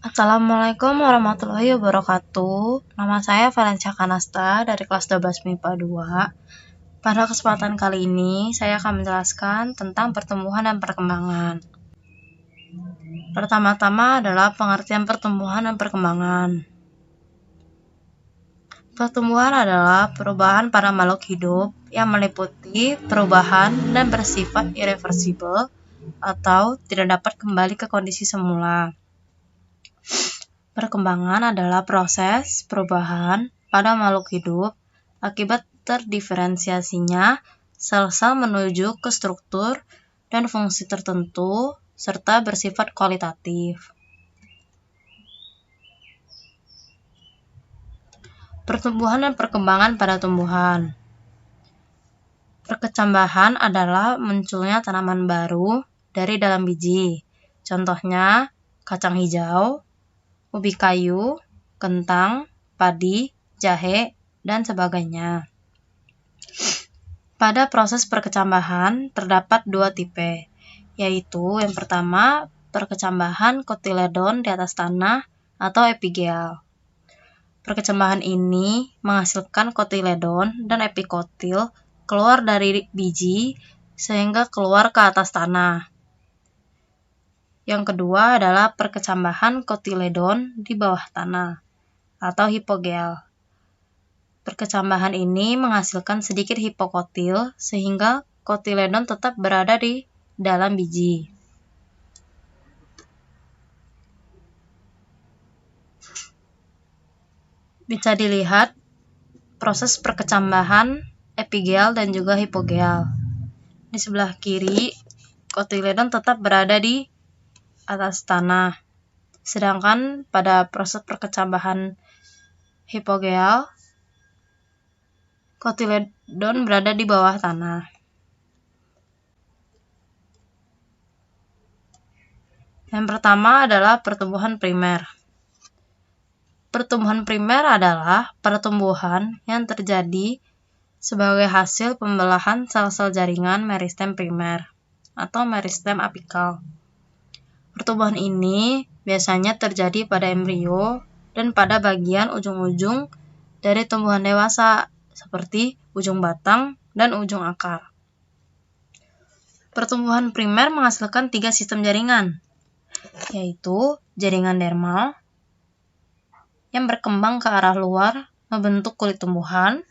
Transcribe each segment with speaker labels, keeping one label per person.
Speaker 1: Assalamualaikum warahmatullahi wabarakatuh. Nama saya Valencia Kanasta dari kelas 12 MIPA 2. Pada kesempatan kali ini, saya akan menjelaskan tentang pertumbuhan dan perkembangan. Pertama-tama adalah pengertian pertumbuhan dan perkembangan. Pertumbuhan adalah perubahan pada makhluk hidup yang meliputi perubahan dan bersifat irreversibel atau tidak dapat kembali ke kondisi semula. Perkembangan adalah proses perubahan pada makhluk hidup akibat terdiferensiasinya sel-sel menuju ke struktur dan fungsi tertentu serta bersifat kualitatif. Pertumbuhan dan perkembangan pada tumbuhan. Perkecambahan adalah munculnya tanaman baru dari dalam biji. Contohnya kacang hijau, ubi kayu, kentang, padi, jahe, dan sebagainya. Pada proses perkecambahan terdapat dua tipe, yaitu yang pertama perkecambahan kotiledon di atas tanah atau epigel. Perkecambahan ini menghasilkan kotiledon dan epikotil keluar dari biji sehingga keluar ke atas tanah. Yang kedua adalah perkecambahan kotiledon di bawah tanah atau hipogel. Perkecambahan ini menghasilkan sedikit hipokotil sehingga kotiledon tetap berada di dalam biji. Bisa dilihat proses perkecambahan epigel dan juga hipogel. Di sebelah kiri, kotiledon tetap berada di atas tanah. Sedangkan pada proses perkecambahan hipogel, kotiledon berada di bawah tanah. Yang pertama adalah pertumbuhan primer. Pertumbuhan primer adalah pertumbuhan yang terjadi sebagai hasil pembelahan sel-sel jaringan meristem primer atau meristem apikal. Pertumbuhan ini biasanya terjadi pada embrio dan pada bagian ujung-ujung dari tumbuhan dewasa seperti ujung batang dan ujung akar. Pertumbuhan primer menghasilkan 3 sistem jaringan, yaitu jaringan dermal yang berkembang ke arah luar membentuk kulit tumbuhan.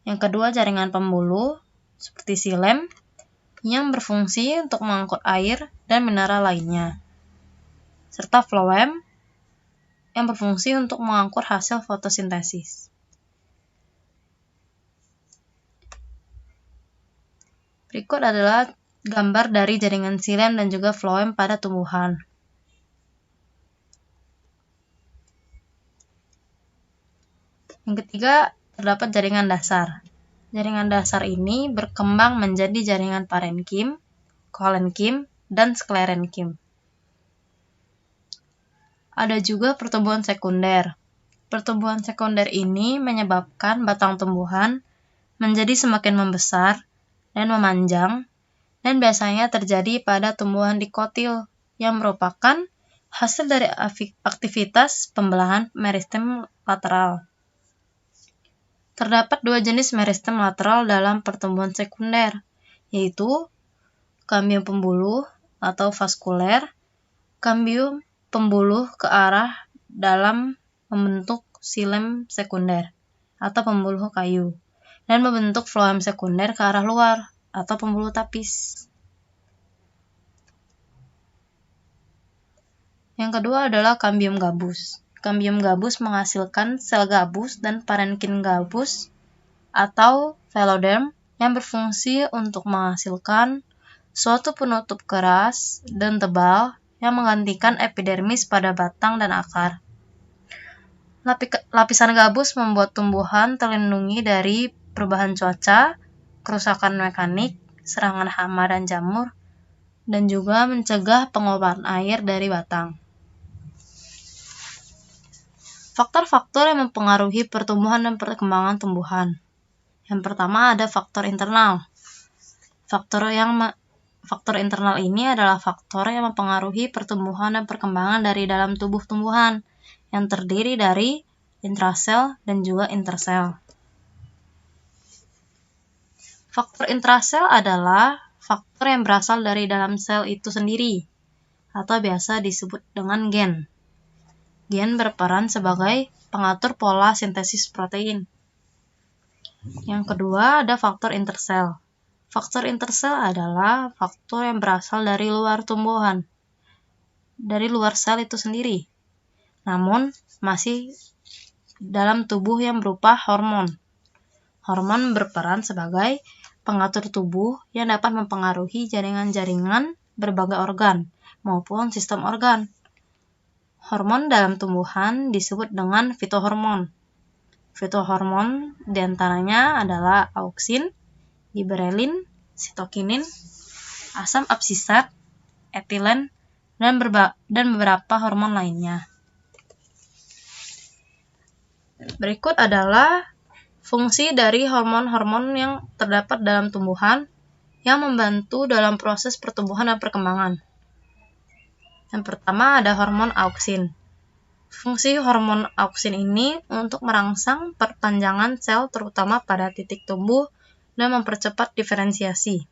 Speaker 1: Yang kedua, jaringan pembuluh seperti xilem yang berfungsi untuk mengangkut air dan mineral lainnya, serta floem yang berfungsi untuk mengangkut hasil fotosintesis. Berikut adalah gambar dari jaringan xilem dan juga floem pada tumbuhan. Yang ketiga, terdapat jaringan dasar. Jaringan dasar ini berkembang menjadi jaringan parenkim, kolenkim, dan sklerenkim. Ada juga pertumbuhan sekunder. Pertumbuhan sekunder ini menyebabkan batang tumbuhan menjadi semakin membesar dan memanjang, dan biasanya terjadi pada tumbuhan dikotil yang merupakan hasil dari aktivitas pembelahan meristem lateral. Terdapat 2 jenis meristem lateral dalam pertumbuhan sekunder, yaitu kambium pembuluh atau vaskuler, kambium pembuluh ke arah dalam membentuk xilem sekunder atau pembuluh kayu, dan membentuk floem sekunder ke arah luar atau pembuluh tapis. Yang kedua adalah kambium gabus. Kambium gabus menghasilkan sel gabus dan parenkim gabus atau veloderm yang berfungsi untuk menghasilkan suatu penutup keras dan tebal yang menggantikan epidermis pada batang dan akar. Lapisan gabus membuat tumbuhan terlindungi dari perubahan cuaca, kerusakan mekanik, serangan hama dan jamur, dan juga mencegah penguapan air dari batang. Faktor-faktor yang mempengaruhi pertumbuhan dan perkembangan tumbuhan. Yang pertama ada faktor internal. Faktor internal ini adalah faktor yang mempengaruhi pertumbuhan dan perkembangan dari dalam tubuh tumbuhan, yang terdiri dari intrasel dan juga intersel. Faktor intrasel adalah faktor yang berasal dari dalam sel itu sendiri, atau biasa disebut dengan gen. Gen berperan sebagai pengatur pola sintesis protein. Yang kedua ada faktor intersel. Faktor intersel adalah faktor yang berasal dari luar tumbuhan, dari luar sel itu sendiri, namun masih dalam tubuh yang berupa hormon. Hormon berperan sebagai pengatur tubuh yang dapat mempengaruhi jaringan-jaringan berbagai organ maupun sistem organ. Hormon dalam tumbuhan disebut dengan fitohormon. Fitohormon diantaranya adalah auksin, giberelin, sitokinin, asam absisat, etilen, dan beberapa hormon lainnya. Berikut adalah fungsi dari hormon-hormon yang terdapat dalam tumbuhan yang membantu dalam proses pertumbuhan dan perkembangan. Yang pertama ada hormon auksin. Fungsi hormon auksin ini untuk merangsang perpanjangan sel terutama pada titik tumbuh dan mempercepat diferensiasi.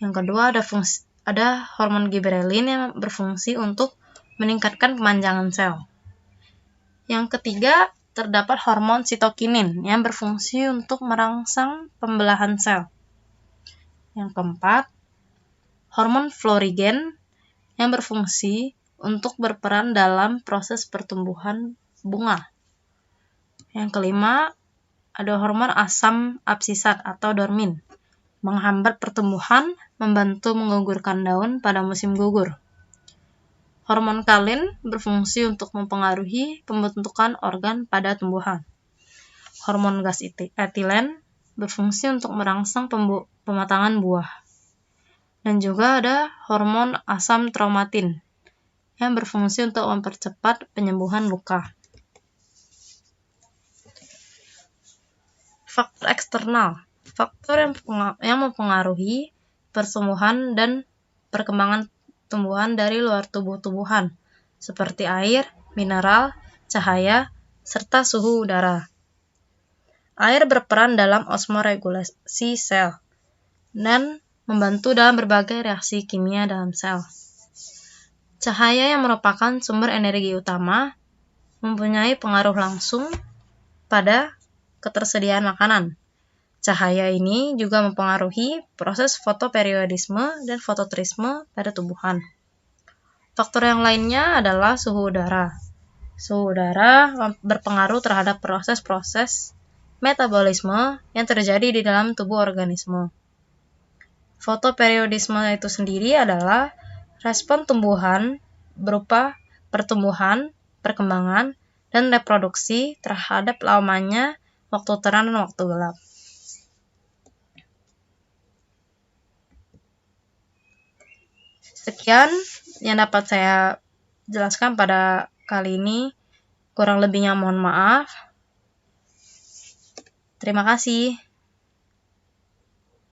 Speaker 1: Yang kedua ada hormon giberelin yang berfungsi untuk meningkatkan pemanjangan sel. Yang ketiga terdapat hormon sitokinin yang berfungsi untuk merangsang pembelahan sel. Yang keempat, hormon florigen yang berfungsi untuk berperan dalam proses pertumbuhan bunga. Yang kelima, ada hormon asam absisat atau dormin, menghambat pertumbuhan, membantu menggugurkan daun pada musim gugur. Hormon kalin berfungsi untuk mempengaruhi pembentukan organ pada tumbuhan. Hormon gas etilen berfungsi untuk merangsang pematangan buah. Dan juga ada hormon asam traumatin yang berfungsi untuk mempercepat penyembuhan luka. Faktor eksternal, faktor yang mempengaruhi pertumbuhan dan perkembangan tumbuhan dari luar tubuh tumbuhan, seperti air, mineral, cahaya, serta suhu udara. Air berperan dalam osmoregulasi sel dan membantu dalam berbagai reaksi kimia dalam sel. Cahaya yang merupakan sumber energi utama mempunyai pengaruh langsung pada ketersediaan makanan. Cahaya ini juga mempengaruhi proses fotoperiodisme dan fototrisme pada tumbuhan. Faktor yang lainnya adalah suhu udara. Suhu udara berpengaruh terhadap proses-proses metabolisme yang terjadi di dalam tubuh organisme. Fotoperiodisme itu sendiri adalah respon tumbuhan berupa pertumbuhan, perkembangan, dan reproduksi terhadap lamanya waktu terang dan waktu gelap. Sekian yang dapat saya jelaskan pada kali ini. Kurang lebihnya mohon maaf. Terima kasih.